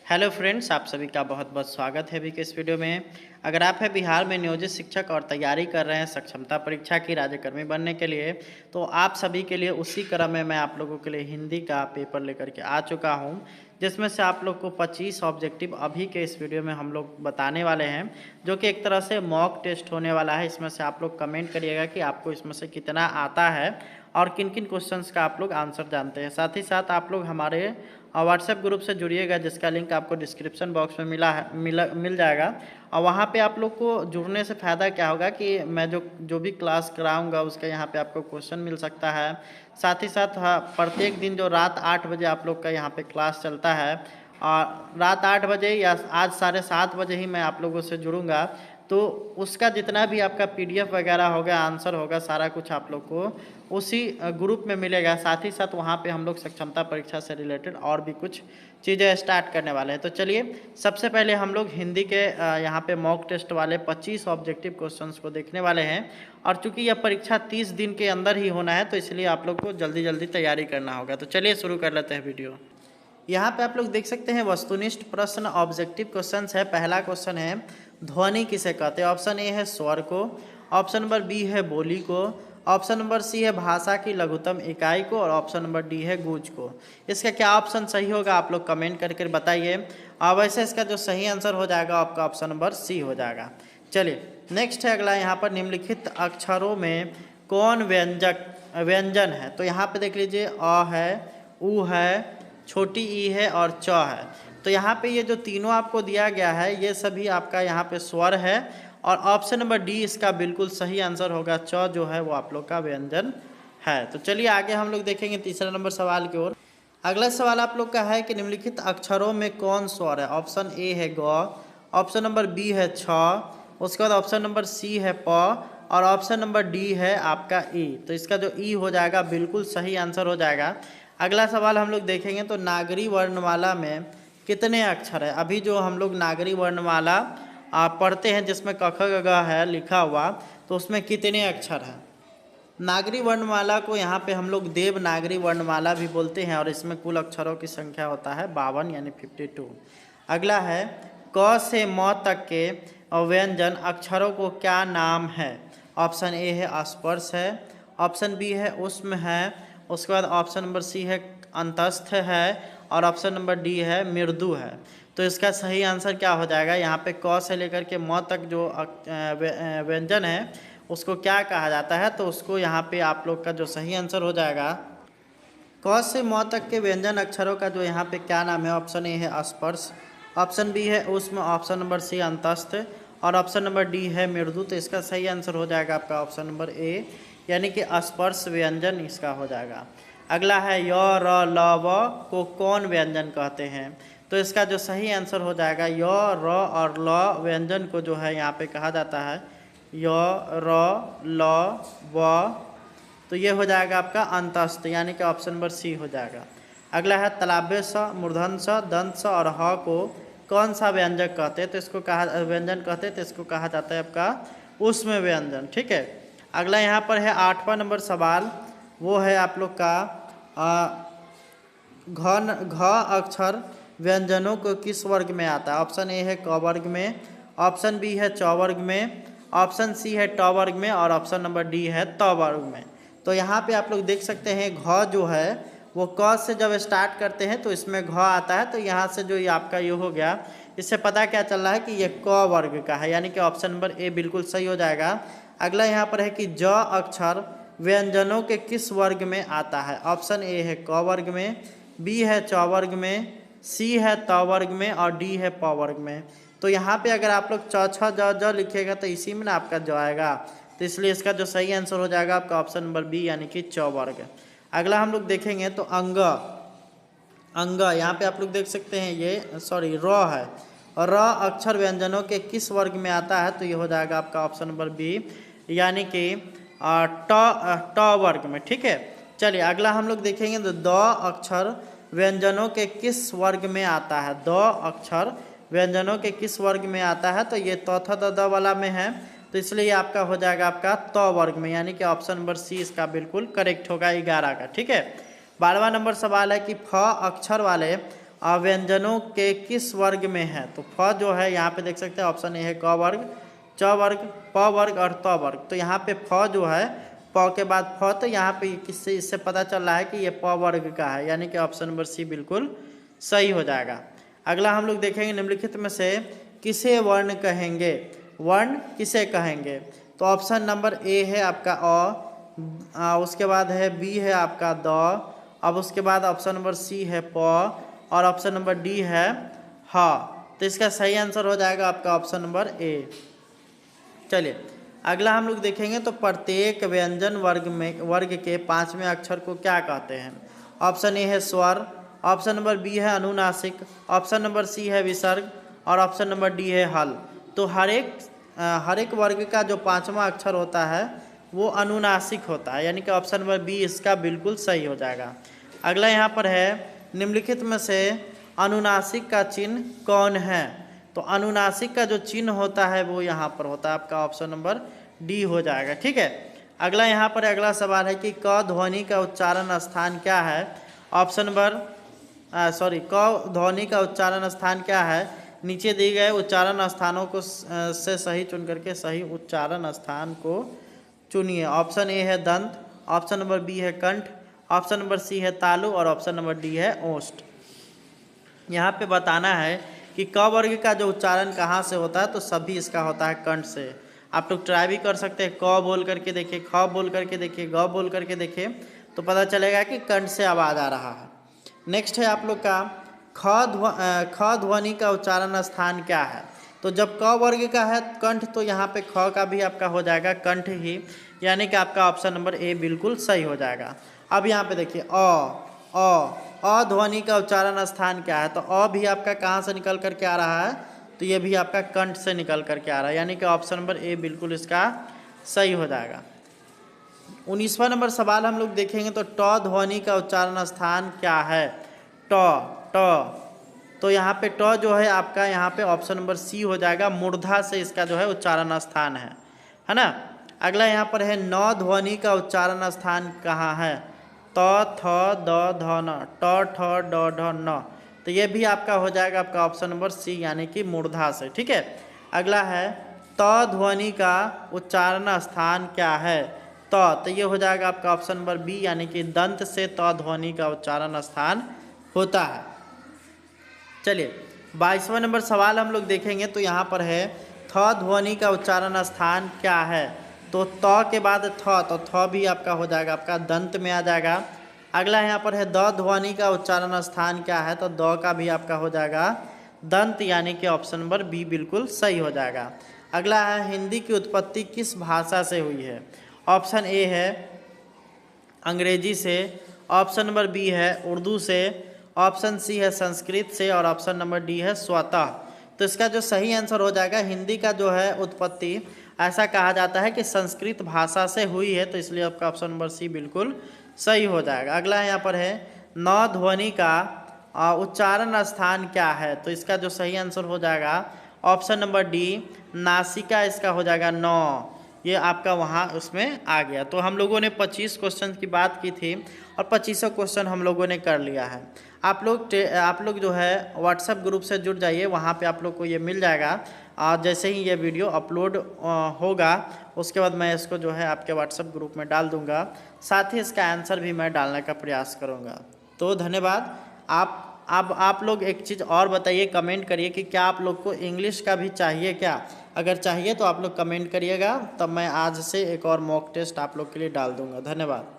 Hello friends, आप सभी का बहुत बहुत स्वागत है अभी के इस वीडियो में। अगर आप है बिहार में नियोजित शिक्षक और तैयारी कर रहे हैं सक्षमता परीक्षा की राज्यकर्मी बनने के लिए, तो आप सभी के लिए उसी क्रम में मैं आप लोगों के लिए हिंदी का पेपर लेकर के आ चुका हूं, जिसमें से आप लोग को 25 ऑब्जेक्टिव अभी के इस वीडियो में हम लोग बताने वाले हैं, जो कि एक तरह से मॉक टेस्ट होने वाला है। इसमें से आप लोग कमेंट करिएगा कि आपको इसमें से कितना आता है और किन किन क्वेश्चंस का आप लोग आंसर जानते हैं। साथ ही साथ आप लोग हमारे व्हाट्सएप ग्रुप से जुड़िएगा, जिसका लिंक आपको डिस्क्रिप्शन बॉक्स में मिल जाएगा। और वहाँ पे आप लोग को जुड़ने से फ़ायदा क्या होगा कि मैं जो जो भी क्लास कराऊंगा उसका यहाँ पे आपको क्वेश्चन मिल सकता है। साथ ही साथ प्रत्येक दिन जो रात 8 बजे आप लोग का यहाँ पे क्लास चलता है, और रात 8 बजे या आज 7:30 बजे ही मैं आप लोगों से जुड़ूंगा, तो उसका जितना भी आपका पीडीएफ वगैरह होगा, आंसर होगा, सारा कुछ आप लोग को उसी ग्रुप में मिलेगा। साथ ही साथ वहाँ पे हम लोग सक्षमता परीक्षा से रिलेटेड और भी कुछ चीज़ें स्टार्ट करने वाले हैं। तो चलिए, सबसे पहले हम लोग हिंदी के यहाँ पे मॉक टेस्ट वाले 25 ऑब्जेक्टिव क्वेश्चंस को देखने वाले हैं। और चूंकि यह परीक्षा 30 दिन के अंदर ही होना है, तो इसलिए आप लोग को जल्दी जल्दी तैयारी करना होगा। तो चलिए शुरू कर लेते हैं वीडियो। यहाँ पे आप लोग देख सकते हैं वस्तुनिष्ठ प्रश्न ऑब्जेक्टिव क्वेश्चन है। पहला क्वेश्चन है, ध्वनि किसे कहते हैं? ऑप्शन ए है स्वर को, ऑप्शन नंबर बी है बोली को, ऑप्शन नंबर सी है भाषा की लघुत्तम इकाई को, और ऑप्शन नंबर डी है गूंज को। इसका क्या ऑप्शन सही होगा आप लोग कमेंट करके बताइए। और वैसे इसका जो सही आंसर हो जाएगा आपका ऑप्शन नंबर सी हो जाएगा। चलिए नेक्स्ट है अगला, यहाँ पर निम्नलिखित अक्षरों में कौन व्यंजन है? तो यहाँ पे देख लीजिए, अ है, उ है, छोटी ई है और च है। तो यहाँ पे ये जो तीनों आपको दिया गया है, ये सभी आपका यहाँ पे स्वर है, और ऑप्शन नंबर डी इसका बिल्कुल सही आंसर होगा। च जो है वो आप लोग का व्यंजन है। तो चलिए आगे हम लोग देखेंगे तीसरा नंबर सवाल की ओर। अगला सवाल आप लोग का है कि निम्नलिखित अक्षरों में कौन स्वर है? ऑप्शन ए है ग, ऑप्शन नंबर बी है छ, उसके बाद ऑप्शन नंबर सी है प, और ऑप्शन नंबर डी है आपका ई। तो इसका जो ई हो जाएगा बिल्कुल सही आंसर हो जाएगा। अगला सवाल हम लोग देखेंगे, तो नागरी वर्णमाला में कितने अक्षर है? अभी जो हम लोग नागरी वर्णमाला पढ़ते हैं, जिसमें क ख ग घ है लिखा हुआ, तो उसमें कितने अक्षर हैं? नागरी वर्णमाला को यहाँ पे हम लोग देवनागरी वर्णमाला भी बोलते हैं, और इसमें कुल अक्षरों की संख्या होता है 52 यानी 52। अगला है, क से म तक के व्यंजन अक्षरों को क्या नाम है? ऑप्शन ए है स्पर्श है, ऑप्शन बी है ऊष्म है, उसके बाद ऑप्शन नंबर सी है अंतस्थ है, और ऑप्शन नंबर डी है मृदु है। तो इसका सही आंसर क्या हो जाएगा? यहाँ पे क से लेकर के म तक जो व्यंजन है उसको क्या कहा जाता है? तो उसको यहाँ पे आप लोग का जो सही आंसर हो जाएगा, क से म तक के व्यंजन अक्षरों का जो यहाँ पे क्या नाम है? ऑप्शन ए है स्पर्श, ऑप्शन बी है ऊष्म, ऑप्शन नंबर सी अंतस्थ, और ऑप्शन नंबर डी है मृदु। तो इसका सही आंसर हो जाएगा आपका ऑप्शन नंबर ए, यानी कि स्पर्श व्यंजन इसका हो जाएगा। अगला है, य र ल व को कौन व्यंजन कहते हैं? तो इसका जो सही आंसर हो जाएगा, य र और ल व्यंजन को जो है यहाँ पे कहा जाता है य र ल व। तो ये हो जाएगा आपका अंतस्थ, यानी कि ऑप्शन नंबर सी हो जाएगा। अगला है, तालव्य स, मूर्धन स, दंत स और ह को कौन सा व्यंजक कहते हैं? तो इसको कहा व्यंजन कहते हैं, तो इसको कहा जाता है आपका ऊष्म व्यंजन। ठीक है। अगला यहाँ पर है 8वां नंबर सवाल, वो है आप लोग का घ अक्षर व्यंजनों को किस वर्ग में आता है? ऑप्शन ए है क वर्ग में, ऑप्शन बी है च वर्ग में, ऑप्शन सी है ट वर्ग में, और ऑप्शन नंबर डी है त वर्ग में। तो यहाँ पे आप लोग देख सकते हैं, घ जो है वो क से जब स्टार्ट करते हैं तो इसमें घ आता है, तो यहाँ से जो ये आपका ये हो गया, इससे पता क्या चल रहा है कि ये क वर्ग का है, यानी कि ऑप्शन नंबर ए बिल्कुल सही हो जाएगा। अगला यहाँ पर है कि ज अक्षर व्यंजनों के किस वर्ग में आता है? ऑप्शन ए है क वर्ग में, बी है च वर्ग में, सी है त वर्ग में, और डी है प वर्ग में। तो यहाँ पे अगर आप लोग च छ ज ज लिखिएगा तो इसी में ना आपका ज आएगा, तो इसलिए इसका जो सही आंसर हो जाएगा आपका ऑप्शन नंबर बी, यानी कि च वर्ग। अगला हम लोग देखेंगे, तो अंग यहाँ पे आप लोग देख सकते हैं, ये सॉरी र है, और र अक्षर व्यंजनों के किस वर्ग में आता है? तो ये हो जाएगा आपका ऑप्शन नंबर बी, यानी कि ट वर्ग में। ठीक है। चलिए अगला हम लोग देखेंगे, तो द अक्षर व्यंजनों के किस वर्ग में आता है? द अक्षर व्यंजनों के किस वर्ग में आता है? तो ये त थ द द वाला में है, तो इसलिए आपका हो जाएगा आपका त वर्ग में, यानी कि ऑप्शन नंबर सी इसका बिल्कुल करेक्ट होगा 11 का। ठीक है। 12वां नंबर सवाल है कि फ अक्षर वाले व्यंजनों के किस वर्ग में है? तो फ जो है यहाँ पे देख सकते हैं ऑप्शन ए है क वर्ग, च वर्ग, प वर्ग और त वर्ग। तो यहाँ पे फ जो है प के बाद फ, तो यहाँ पे किससे इससे पता चल रहा है कि ये प वर्ग का है, यानी कि ऑप्शन नंबर सी बिल्कुल सही हो जाएगा। अगला हम लोग देखेंगे निम्नलिखित में से किसे वर्ण कहेंगे? वर्ण किसे कहेंगे? तो ऑप्शन नंबर ए है आपका अ, उसके बाद है बी है आपका द, अब उसके बाद ऑप्शन नंबर सी है प और ऑप्शन नंबर डी है ह। तो इसका सही आंसर हो जाएगा आपका ऑप्शन नंबर ए। चलिए अगला हम लोग देखेंगे तो प्रत्येक व्यंजन वर्ग के पांचवें अक्षर को क्या कहते हैं? ऑप्शन ए है स्वर, ऑप्शन नंबर बी है अनुनासिक, ऑप्शन नंबर सी है विसर्ग और ऑप्शन नंबर डी है हल। तो हर एक वर्ग का जो पांचवा अक्षर होता है वो अनुनासिक होता है, यानी कि ऑप्शन नंबर बी इसका बिल्कुल सही हो जाएगा। अगला यहाँ पर है निम्नलिखित में से अनुनासिक का चिन्ह कौन है? तो अनुनासिक का जो चिन्ह होता है वो यहाँ पर होता है आपका ऑप्शन नंबर डी हो जाएगा। ठीक है, अगला यहाँ पर अगला सवाल है कि क ध्वनि का उच्चारण स्थान क्या है? ऑप्शन नंबर क ध्वनि का उच्चारण स्थान क्या है? नीचे दिए गए उच्चारण स्थानों को से सही चुन करके सही उच्चारण स्थान को चुनिए। ऑप्शन ए है दंत, ऑप्शन नंबर बी है कंठ, ऑप्शन नंबर सी है तालु और ऑप्शन नंबर डी है ओष्ठ। यहाँ पे बताना है कि क वर्ग का जो उच्चारण कहाँ से होता है? तो सभी इसका होता है कंठ से। आप लोग ट्राई भी कर सकते हैं, क बोल करके देखिए, ख बोल करके देखिए, ग बोल करके देखिए, तो पता चलेगा कि कंठ से आवाज़ आ रहा है। नेक्स्ट है आप लोग का ख ध्वनि का उच्चारण स्थान क्या है? तो जब क वर्ग का है कंठ, तो यहाँ पे ख का भी आपका हो जाएगा कंठ ही, यानी कि आपका ऑप्शन नंबर ए बिल्कुल सही हो जाएगा। अब यहाँ पे देखिए अ ध्वनि का उच्चारण स्थान क्या है? तो अ भी आपका कहाँ से निकल करके आ रहा है? तो ये भी आपका कंठ से निकल करके आ रहा है, यानी कि ऑप्शन नंबर ए बिल्कुल इसका सही हो जाएगा। 19वां नंबर सवाल हम लोग देखेंगे तो ट ध्वनि का उच्चारण स्थान क्या है? ट तो यहाँ पे ट जो है आपका यहाँ पे ऑप्शन नंबर सी हो जाएगा, मूर्धा से इसका जो है उच्चारण स्थान है ना। अगला यहाँ पर है न ध्वनि का उच्चारण स्थान कहाँ है? त थ द ध न, ट ठ ड ढ न। तो ये भी आपका हो जाएगा आपका ऑप्शन नंबर सी, यानी कि मूर्धा से। ठीक है, अगला है त ध्वनि का उच्चारण स्थान क्या है? तो ये हो जाएगा आपका ऑप्शन नंबर बी, यानी कि दंत से त ध्वनि का उच्चारण स्थान होता है। चलिए 22वां नंबर सवाल हम लोग देखेंगे तो यहाँ पर है थ ध्वनि का उच्चारण स्थान क्या है? तो त के बाद थ, तो थ भी आपका हो जाएगा आपका दंत में आ जाएगा। अगला यहाँ पर है द ध्वनि का उच्चारण स्थान क्या है? तो द का भी आपका हो जाएगा दंत, यानी कि ऑप्शन नंबर बी बिल्कुल सही हो जाएगा। अगला है हिंदी की उत्पत्ति किस भाषा से हुई है? ऑप्शन ए है अंग्रेजी से, ऑप्शन नंबर बी है उर्दू से, ऑप्शन सी है संस्कृत से और ऑप्शन नंबर डी है स्वतः। तो इसका जो सही आंसर हो जाएगा हिंदी का जो है उत्पत्ति ऐसा कहा जाता है कि संस्कृत भाषा से हुई है, तो इसलिए आपका ऑप्शन नंबर सी बिल्कुल सही हो जाएगा। अगला यहाँ पर है न ध्वनि का उच्चारण स्थान क्या है? तो इसका जो सही आंसर हो जाएगा ऑप्शन नंबर डी नासिका, इसका हो जाएगा न, ये आपका वहाँ उसमें आ गया। तो हम लोगों ने 25 क्वेश्चन की बात की थी और 25 क्वेश्चन हम लोगों ने कर लिया है। आप लोग जो है व्हाट्सएप ग्रुप से जुड़ जाइए, वहाँ पे आप लोग को ये मिल जाएगा। और जैसे ही ये वीडियो अपलोड होगा उसके बाद मैं इसको जो है आपके व्हाट्सएप ग्रुप में डाल दूँगा, साथ ही इसका आंसर भी मैं डालने का प्रयास करूँगा। तो धन्यवाद। आप लोग एक चीज़ और बताइए, कमेंट करिए कि क्या आप लोग को इंग्लिश का भी चाहिए क्या? अगर चाहिए तो आप लोग कमेंट करिएगा, तब मैं आज से एक और मॉक टेस्ट आप लोग के लिए डाल दूँगा। धन्यवाद।